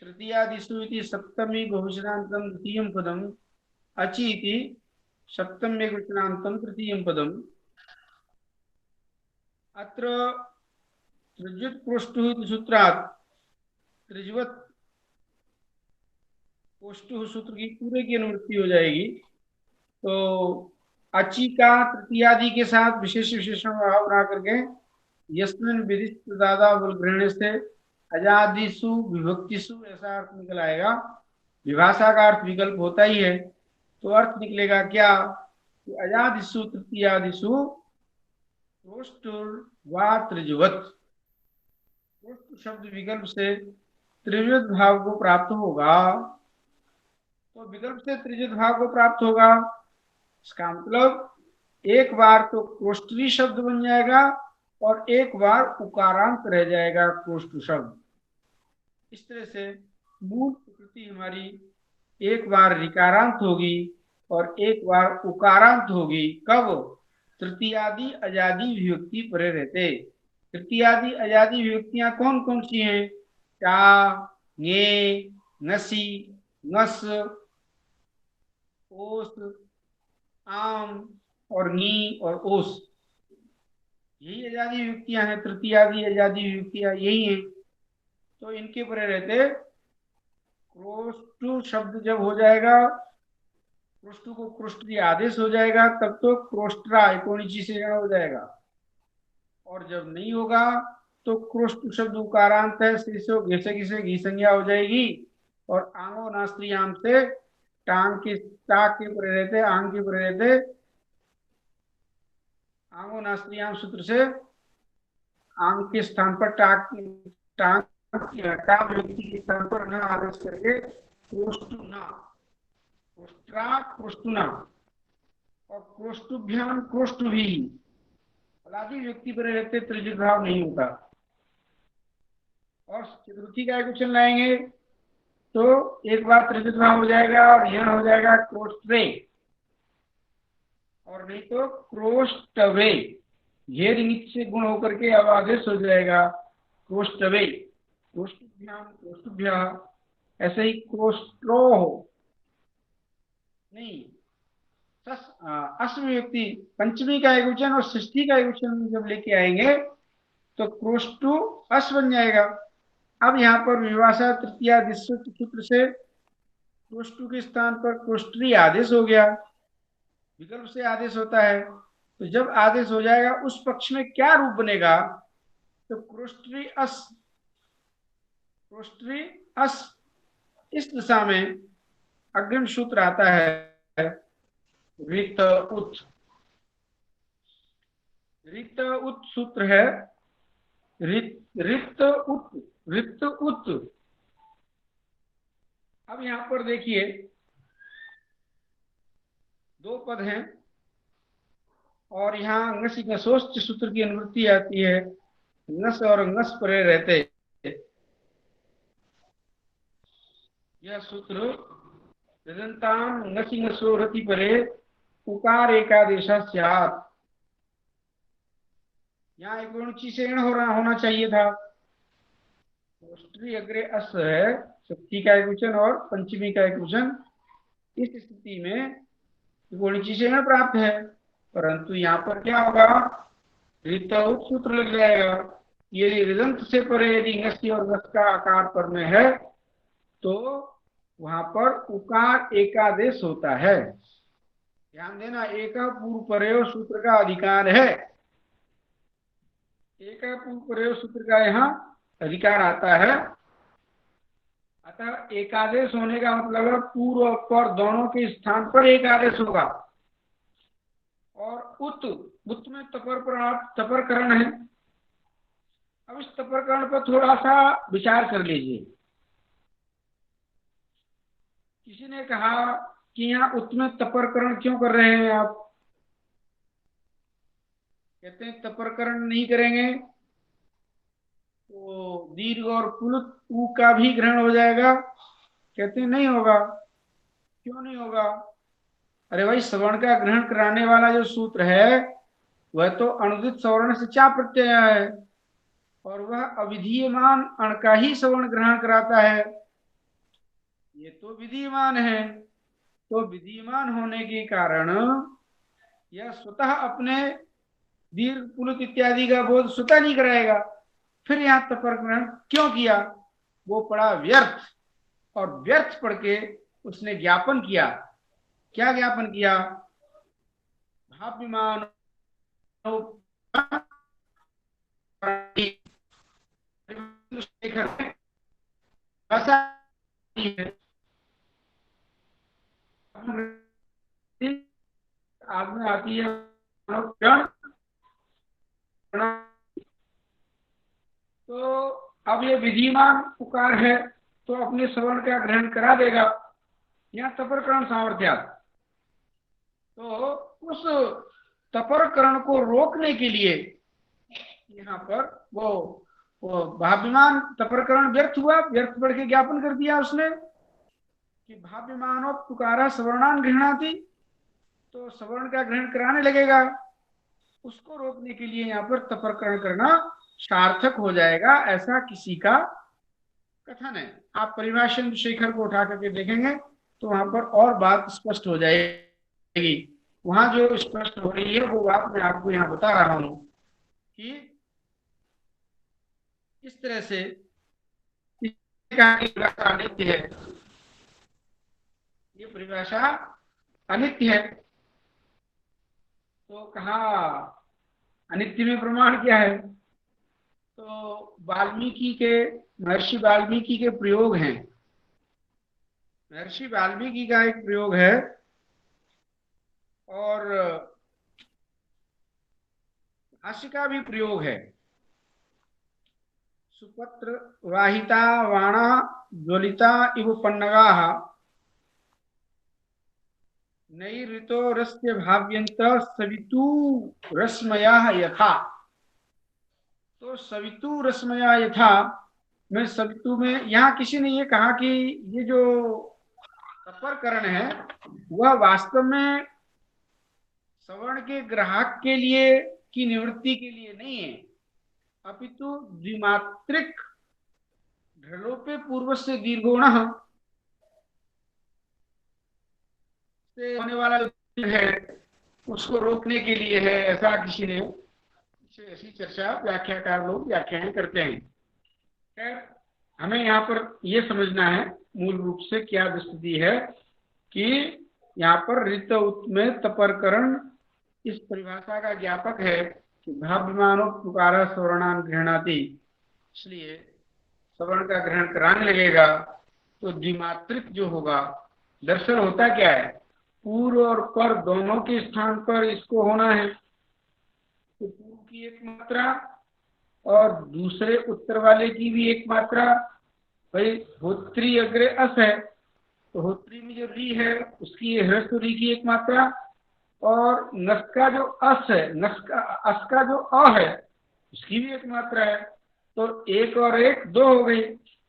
तृतीयादिषु इति सप्तमी बहुवचनान्तं द्वितीयं पदम, अचि इति सप्तम एकवचनान्तं तृतीयं पदम। अत्र त्रिज्युत् क्रोष्टुः इति सूत्रात् त्रिज्वत् क्रोष्टुः सूत्र की पूरे की अनुवृत्ति हो जाएगी। तो अचि का तृतीयादि के साथ विशेष विशेषण भाव बना करके यस्मिन् विदिष्ट दादा ग्रहण से अजादिषु विभक्तिषु ऐसा अर्थ निकल आएगा। विभाषा का अर्थ विकल्प होता ही है, तो अर्थ निकलेगा क्या कि अजादिषु तृतीयादिषु क्रोष्टुर्वा त्रिज्वत्, क्रोष्ट शब्द विकल्प से त्रिज्वत् भाव को प्राप्त होगा। तो विकल्प से त्रिज्वत् भाव को प्राप्त होगा, इसका मतलब एक बार तो क्रोष्टरी शब्द बन जाएगा और एक बार उकारांत रह जाएगा क्रोष्ट शब्द। इस तरह से मूल प्रकृति हमारी एक बार ऋकारांत होगी और एक बार उकारांत होगी। कब? तृतीयादि अजादि विभक्ति परे रहते। तृतीयादि अजादि विभक्तियां कौन कौन सी हैं? टा, ङे, नसी, नस, ओस, आम और नी और ओस, यही अजादी विभक्तियां हैं। तृतीयादि अजादी विभक्तियां यही हैं। तो इनके परे रहते क्रोष्टु शब्द जब हो जाएगा, क्रोष्टु को क्रोष्टि आदेश हो जाएगा, तब तो क्रोष्ट्रा एकोनिची से हो जाएगा। और जब नहीं होगा तो क्रोष्टु शब्द उकारांत है, शीर्षो घिसे घिसे घी संज्ञा हो जाएगी और आंगो नास्त्री आम से टांग के टाक के परे रहते आंग के परे रहते आंगो नास्त्री आम सूत्र से आंग के स्थान पर टाक टांग टाक व्यक्ति के स्थान पर न आदेश करके क्रोष्टुना क्रोष्ट्रा क्रोष्टुना और क्रोष्टुभ्याम क्रोष्टुभी अलादि व्यक्ति पर रहते त्रिजुत भाव नहीं होता। और चतुर्थी का एक वचन लाएंगे तो एक बार त्रिजुत भाव हो जाएगा और यह हो जाएगा क्रोष्ट्रे, और नहीं तो क्रोष्टवे, घेर से गुण होकर के अब आदेश हो जाएगा क्रोष्टवे, क्रोष्टुभ्याम क्रोष्टुभ्यः। ऐसे ही क्रोष्ट्रो नहीं, अश्व व्यक्ति पंचमी का एकवचन और षष्ठी का एकवचन जब लेके आएंगे तो क्रोष्टु अश्व बन जाएगा। अब यहाँ पर विभाषा तृतीया सूत्र से क्रोष्टु के स्थान पर क्रोष्टरी आदेश हो गया, विकल्प से आदेश होता है। तो जब आदेश हो जाएगा उस पक्ष में क्या रूप बनेगा, तो क्रोष्टरी अस, क्रोष्टरी अस, इस दिशा में अग्रिम सूत्र आता है रिक्त उत। रिक्त उत सूत्र है, रिक्त उत, रिक्त उत। अब यहां पर देखिए दो पद हैं और यहाँ ngस ngसोश्च सूत्र की अनुवृत्ति आती है, ngस और ngस परे रहते। यह सूत्र तदन्ताम ngस ngसो रति परे उकार एकादेशा स्यात्। यहाँ एक ऊंची से होना चाहिए था। अग्रे अस है, षष्ठी का एकवचन और पंचमी का एकवचन, इस स्थिति में ऊंची से प्राप्त है, परंतु यहाँ पर क्या होगा, ऋतौत सूत्र लग जाएगा। यदि ऋदंत से परे यदि ngस्य और ngस का आकार पर में है तो वहां पर उकार एकादेश होता है। ध्यान देना, एक पूर्व परेव सूत्र का अधिकार है, एक पूर्व परेव सूत्र का यहाँ अधिकार आता है। अतः एकादेश होने का मतलब पूर्व और पर दोनों के स्थान पर एकादेश होगा। और उत, उत में तपरकरण है। अब इस तपरकरण पर थोड़ा सा विचार कर लीजिए। किसी ने कहा कि यहाँ उत में तपरकरण क्यों कर रहे हैं आप? कहते हैं तपरकरण नहीं करेंगे तो दीर्घ और पुलुत ऊ का भी ग्रहण हो जाएगा। कहते हैं नहीं होगा। क्यों नहीं होगा? अरे भाई, सवर्ण का ग्रहण कराने वाला जो सूत्र है वह तो अनुदित सवर्ण से चा प्रत्यय है और वह अविधीयमान अण का ही सवर्ण ग्रहण कराता है। ये तो विधीयमान है, तो विधीयमान होने के कारण यह स्वतः अपने दीर्घ पुलुत इत्यादि का बोध स्वतः नहीं कराएगा। फिर यहाँ तपरकरण क्यों किया? वो पड़ा व्यर्थ, और व्यर्थ पढ़ के उसने ज्ञापन किया। क्या ज्ञापन किया? भाव्यमान आदमी आती है तो अब ये विधिमान पुकार है तो अपने सवर्ण का ग्रहण करा देगा। यहाँ तपरकरण सामर्थ्य, तो उस तपरकरण को रोकने के लिए यहाँ पर वो भाव्यमान तपरकरण व्यर्थ हुआ, व्यर्थ पढ़ के ज्ञापन कर दिया उसने कि भाव्यमानो पुकारा सवर्णान गृहणाति, तो सवर्ण का ग्रहण कराने लगेगा। उसको रोकने के लिए यहाँ पर तपरकरण करना सार्थक हो जाएगा, ऐसा किसी का कथन है। आप परिभाषा शेखर को उठा करके देखेंगे तो वहां पर और बात स्पष्ट हो जाएगी। वहां जो स्पष्ट हो रही है वो बात मैं आपको यहाँ बता रहा हूं कि इस तरह से अनित्य है, ये परिभाषा अनित्य है। तो कहा अनित्य में प्रमाण क्या है? तो महर्षि वाल्मीकि के प्रयोग हैं। महर्षि वाल्मीकि का एक प्रयोग है और भाष्य का भी प्रयोग है। सुपत्र वाहिता वाणा ज्वलिता इव पन्नगाः नैऋतोरस्य भाव्यन्त सवितु रश्मयः यथा। तो सवितु रश्मया यथा में सवितु में यहाँ किसी ने ये कहा कि ये जो तपरकरण है वह वास्तव में सवर्ण के ग्राहक के लिए की निवृत्ति के लिए नहीं है, अपितु द्विमात्रिक ढलोपे पूर्व से दीर्घोण से होने वाला जो है उसको रोकने के लिए है, ऐसा किसी ने, ऐसी चर्चा व्याख्याकार लोग व्याख्याएं करते हैं। खैर, हमें यहाँ पर यह समझना है मूल रूप से क्या स्थिति है कि यहाँ पर ऋत उत में तपरकरण इस परिभाषा का ज्ञापक है कि भाव्यमानो पुकारा सवर्णान गृहणाति, इसलिए सवर्ण का ग्रहण कराने लगेगा तो द्विमात्रिक जो होगा, दर्शन होता क्या है, पूर्व और पर दोनों के स्थान पर इसको होना है, तो पूर्व की एक मात्रा और दूसरे उत्तर वाले की भी एक मात्रा। भाई होत्री अग्रे अस है तो होत्री में जो री है उसकी ह्रस्व री की एक मात्रा, और नस का जो अस है, अस का जो अ है उसकी भी एक मात्रा है, तो एक और एक दो हो गई।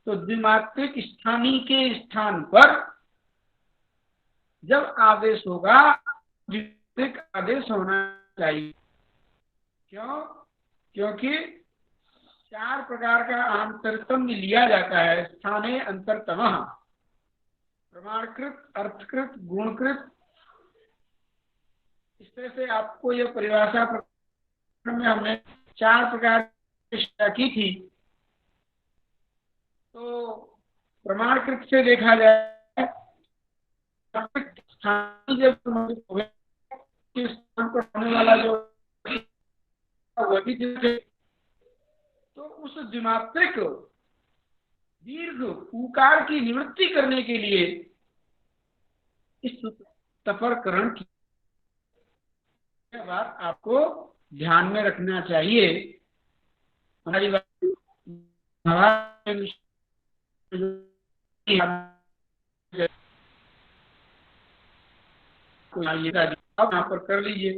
तो द्विमात्रिक स्थानी के स्थान पर जब आदेश होगा द्विमात्रिक आदेश होना चाहिए। क्यों? क्योंकि 4 प्रकार का आंतरतम लिया जाता है स्थाने अंतरतमः, प्रमाणकृत, अर्थकृत, गुणकृत। इस तरह से आपको यह परिभाषा में हमने 4 प्रकार की चर्चा की थी। तो प्रमाणकृत से देखा जाए स्थान जब स्थान पर होने वाला जो वह भी तो उस द्विमात्रिक दीर्घ उकार की निवृत्ति करने के लिए इस तपरकरण की बात आपको ध्यान में रखना चाहिए। हमारी बात यहाँ पर कर लीजिए,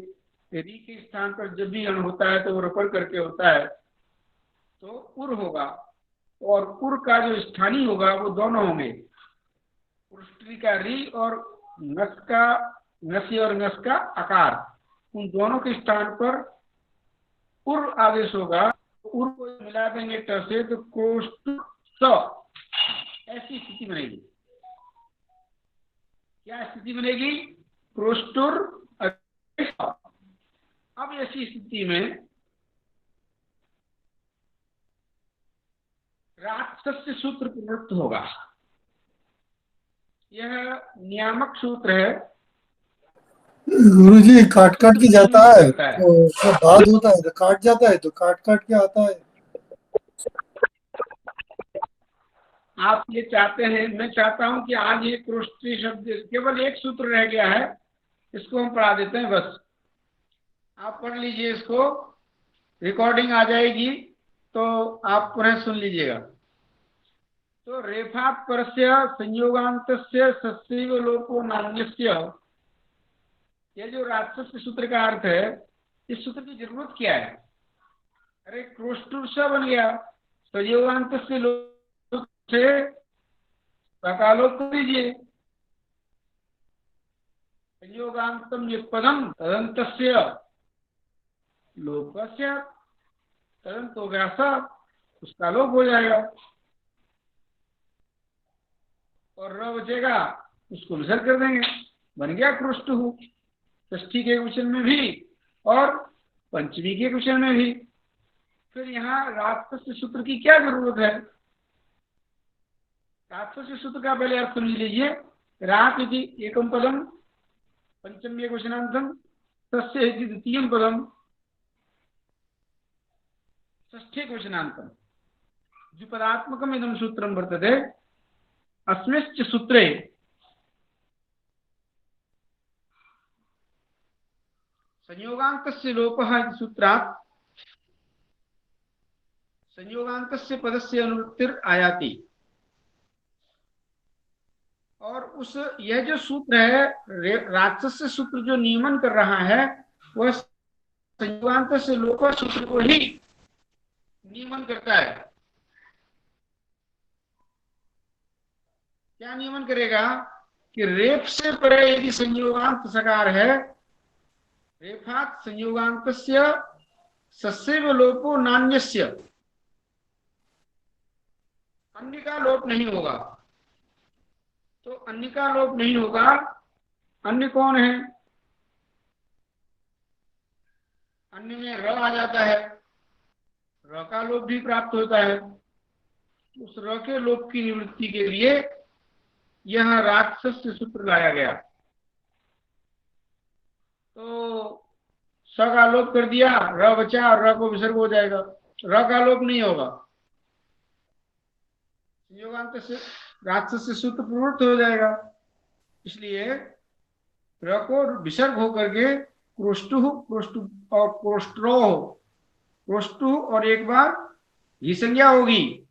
री के स्थान पर जब भी अण होता है तो वो रफर करके होता है तो उर होगा, और उर का जो स्थानी होगा वो दोनों होंगे, पृष्ठी का री और नस का नसी और नस का आकार, उन दोनों के स्थान पर उर आदेश होगा। उर को मिला देंगे ट से तो क्रोष्ट स, ऐसी स्थिति बनेगी। क्या स्थिति बनेगी? क्रोष्टुर। अब ऐसी स्थिति में राक्षस सूत्र प्रवृत्त होगा। यह नियामक सूत्र है। गुरुजी काट काट के जाता है तो जब बाद होता है तो काट जाता है, तो काट काट के आता है। आप ये चाहते हैं, मैं चाहता हूं कि आज ये क्रोष्टी शब्द केवल एक सूत्र रह गया है, इसको हम पढ़ा देते हैं बस। आप पढ़ लीजिए इसको, रिकॉर्डिंग आ जाएगी तो आप पुनः सुन लीजिएगा। तो रेफात परस्य संयोगांतस्य सस्यैव लोपो नान्यस्य, ये जो राक्षस सूत्र का अर्थ है, इस सूत्र की जरूरत क्या है? अरे क्रोष्टुर स बन गया, संयोगांत से लोप से सकालोप कर दीजिए, संयोगांतम युत्पदम तदंतस्य लोपस्य तदंत हो गया सा, उसका लोप हो जाएगा और र बचेगा, उसको विसर्ग कर देंगे, बन गया क्रोष्टु। षष्ठी के वचन में भी और पंचमी के वचन में भी। फिर यहाँ राक्षस सूत्र की क्या जरूरत है? राक्षस सूत्र का पहले अर्थ समझ लीजिए। रात इति एकम पदम पंचमी वचनांतम, तस्य इति द्वितीयम पदम षष्ठे वचनांतम, द्विपदात्मकम इदं सूत्रम वर्तते। अस्मिंश्च सूत्रे संयोगान्तस्य लोपः इति सूत्रात् संयोगान्तस्य पदस्य अनुवृत्तिर आयाति। और उस यह जो सूत्र है, राक्षस सूत्र जो नियमन कर रहा है, वह संयोगान्तस्य लोप सूत्र को ही नियमन करता है। क्या नियमन करेगा कि रेफ से परे यदि संयोगांत सकार है, रेफात संयोगांतस्य सस्यैव लोपो नान्यस्य, अन्य का लोप नहीं होगा। तो अन्य का लोप नहीं होगा अन्य कौन है? अन्य में र आ जाता है, र का लोप भी प्राप्त होता है। उस र के लोप की निवृत्ति के लिए यह राक्षस से सूत्र लाया गया। तो स का लोप कर दिया, र बचा, और र को विसर्ग हो जाएगा। र का लोप नहीं होगा, संयोगांत से राक्षस से सूत्र प्रवृत्त हो जाएगा। इसलिए र को विसर्ग होकर के क्रोष्टु और क्रोष्ट्रो, क्रोष्टु और एक बार घी संज्ञा होगी,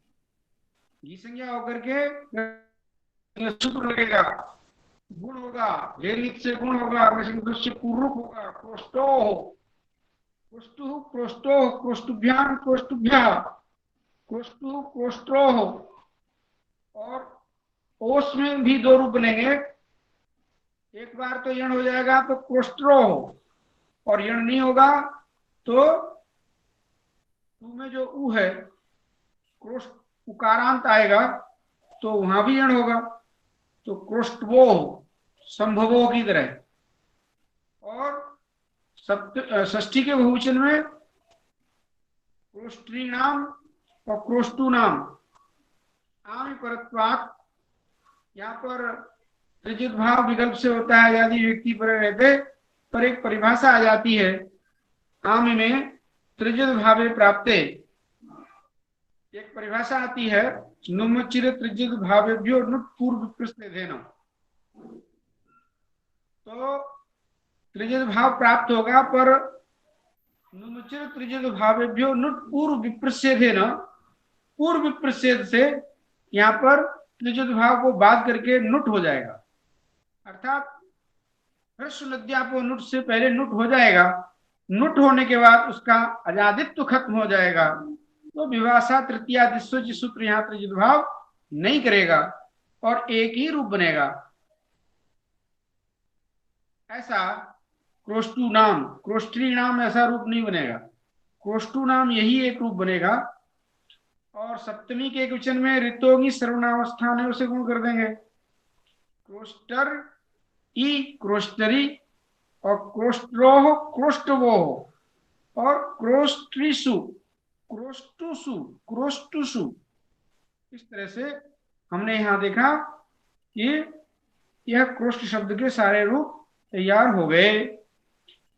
घी संज्ञा होकर के सूत्र लगेगा, गुण होगा, लेनित से गुण होगा, से पूर्वक होगा, क्रोष्टो, क्रोष्टु, क्रोष्टो, क्रोष्टुभ्याम, क्रोष्टुभ्यः, क्रोष्टु, क्रोष्ट्रो। और ओस में भी दो रूप बनेंगे, एक बार तो यण हो जाएगा तो क्रोष्ट्रो, और यण नहीं होगा तो तू में जो उ है क्रोष्ट उकारांत आएगा तो वहां भी यण होगा, तो क्रोष्टवो, संभवो की तरह। और षष्ठी के बहुवचन में क्रोष्ट्री नाम और क्रोष्टु नाम आम परत्वात्, यहाँ पर त्रिजित भाव विकल्प से होता है यदि व्यक्ति पर रहते, पर एक परिभाषा आ जाती है आम में त्रिजित भावे प्राप्ते, एक परिभाषा आती है नुमचिर त्रिजित भावेभ्यो नुट पूर्व प्रस्तेधेन। तो त्रिजित भाव प्राप्त होगा, पर नुमचिर त्रिजित भावेभ्यो नुट पूर्व विप्रसेधेन, पूर्व विप्रसेध से यहाँ पर त्रिजित भाव को बाध करके नुट हो जाएगा, अर्थात ह्रस्व नुट से पहले नुट हो जाएगा, नुट होने के बाद उसका अजादित्व खत्म हो जाएगा, तो विभाषा तृतीया दिस्वच सूत्र यहाँ त्रिजित भाव नहीं करेगा और एक ही रूप बनेगा। ऐसा क्रोष्टु नाम, क्रोष्ट्री नाम ऐसा रूप नहीं बनेगा, क्रोष्टु नाम यही एक रूप बनेगा। और सप्तमी के एक वचन में ऋतोगी सर्वनावस्थान है, उसे गुण कर देंगे, क्रोस्टर ई क्रोस्टरी, और क्रोस्ट्रोह क्रोस्टवो, और क्रोस्ट्रीसु क्रोस्टुसु क्रोस्टुसु। इस तरह से हमने यहाँ देखा कि यह क्रोष्ट शब्द के सारे रूप तैयार हो गए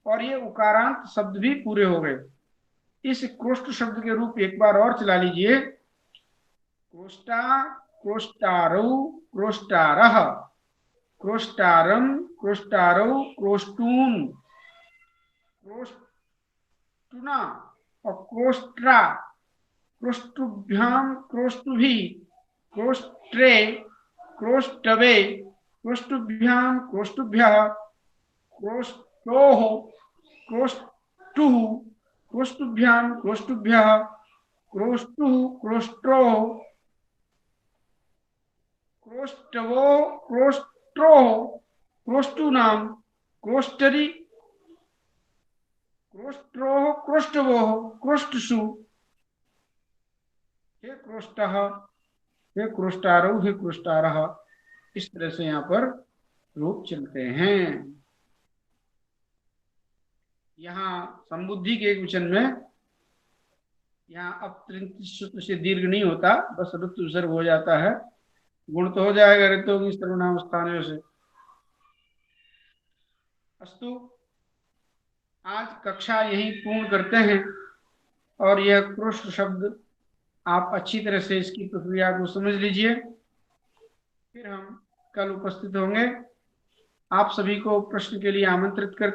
और ये उकारांत शब्द भी पूरे हो गए। इस क्रोष्ट शब्द के रूप एक बार और चला लीजिए, क्रोष्टा, क्रोष्टारौ, क्रोष्टारः, क्रोष्टारम, क्रोष्टारौ, क्रोष्टून, क्रोष्टुना और क्रोष्ट्रा, क्रोष्टुभ्याम, क्रोष्टुभि, क्रोष्ट्रे, क्रोष्टवे, क्रोष्टुभ्याम, क्रोष्टुभ्यः, क्रोष्टोः, क्रोष्टुः, क्रोष्टुभ्याम, क्रोष्टुभ्यः, क्रोष्टुः, क्रोष्ट्रोः, क्रोष्टवो, क्रोष्ट्रोः, क्रोष्टूनाम, क्रोष्टरी, क्रोष्ट्रोः, क्रोष्टवोः, क्रोष्टसु, हे क्रोष्टः, हे क्रोष्टारौ, हे क्रोष्टारः। इस तरह से यहाँ पर रूप चलते हैं। यहाँ संबुद्धि के एक वचन में यहाँ अब सूत्र से दीर्घ नहीं होता, बस ऋतु विसर्ग हो जाता है, गुण तो हो जाएगा ऋतु की सर्वनाम स्थान से। अस्तु, आज कक्षा यही पूर्ण करते हैं और यह क्रोष्ट शब्द आप अच्छी तरह से इसकी प्रक्रिया को समझ लीजिए, फिर हम कल उपस्थित होंगे। आप सभी को प्रश्न के लिए आमंत्रित करते